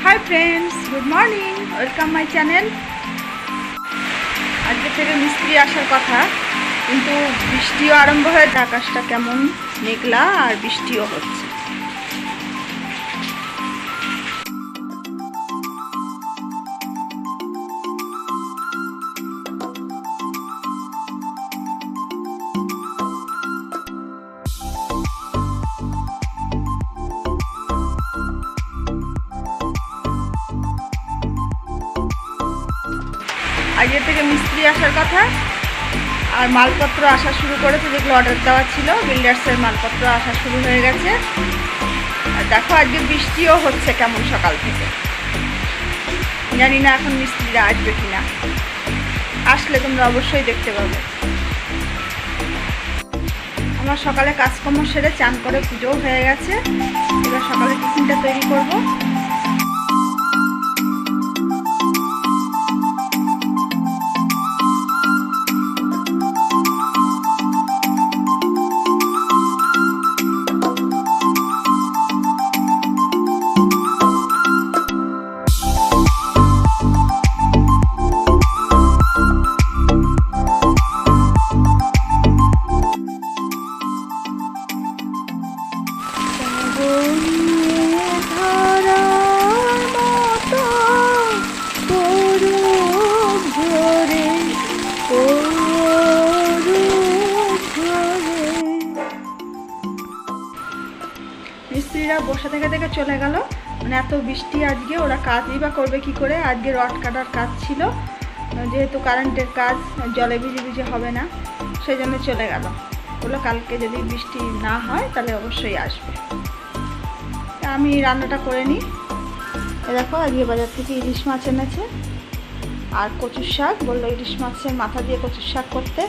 Hi friends, good morning, welcome my channel. आज থেকে মিস্ত্রি আসার কথা, কিন্তু বৃষ্টিও আরম্ভ হয়ে আকাশটা কেমন মেঘলা আর বৃষ্টিও হচ্ছে। আজকে থেকে মিস্ত্রি আসার কথা আর মালপত্র আসা শুরু করেছে, যেগুলো অর্ডার দেওয়া ছিল বিল্ডার্সের মালপত্র আসা শুরু হয়ে গেছে। আর দেখো আজকে বৃষ্টিও হচ্ছে কেমন সকাল থেকে। জানি না এখন মিস্ত্রিরা আসবে কিনা, আসলে তোমরা অবশ্যই দেখতে পাবে। আমার সকালে কাজকর্ম সেরে চান করে পুজোও হয়ে গেছে। এবার সকালে টিফিনটা তৈরি করব। মিস্ত্রিরা বসে থেকে থেকে চলে গেল, মানে এত বৃষ্টি আজকে, ওরা কাজই বা করবে কি করে। আজকে রড কাটার কাজ ছিল, যেহেতু কারেন্টের কাজ, জলে ভিজে ভিজে হবে না, সেই জন্য চলে গেল। বললো কালকে যদি বৃষ্টি না হয় তাহলে অবশ্যই আসবে। আমি রান্নাটা করে নিই। দেখো আজকে বাজার থেকে ইলিশ মাছ এনেছে আর কচুর শাক, বললো ইলিশ মাছের মাথা দিয়ে কচুর শাক করতে।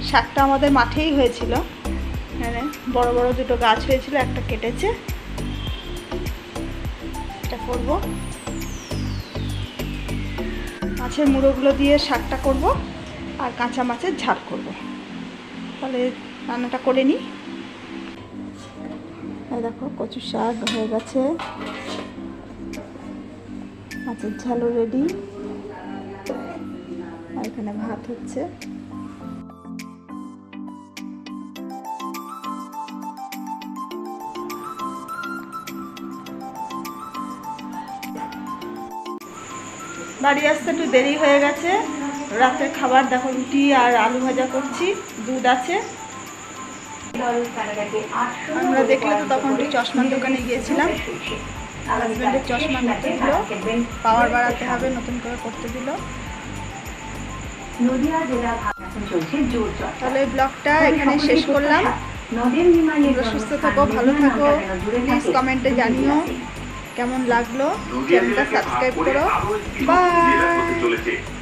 শাকটা আমাদের মাঠেই হয়েছিল, হ্যাঁ বড় বড় দুটো গাছ হয়েছিল, একটা কেটেছে, এটা করব। মাছের মুড়োগুলো দিয়ে শাকটা করব আর কাঁচা মাছের ঝাল করব। তাহলে রান্নাটা করে নিই। দেখো কচুর শাক হয়ে গেছে, মাছের ঝালও রেডি, আর এখানে ভাত হচ্ছে। বাড়ি আসতে একটু দেরি হয়ে গেছে। রাতের খাবার দেখো রুটি আর আলু ভাজা করছি, দুধ আছে। আমরা দেখলে তো তখন একটু চশমার দোকানে গিয়েছিলাম, হাজব্যান্ডের চশমা নিতে দিল, পাওয়ার বাড়াতে হবে, নতুন করে করতে দিল। তাহলে ব্লগটা এখানে শেষ করলাম। সুস্থ থাকো, ভালো থাকো, প্লিজ কমেন্টে জানিও কেমন লাগলো। চ্যানেলটা সাবস্ক্রাইব করো। বাই।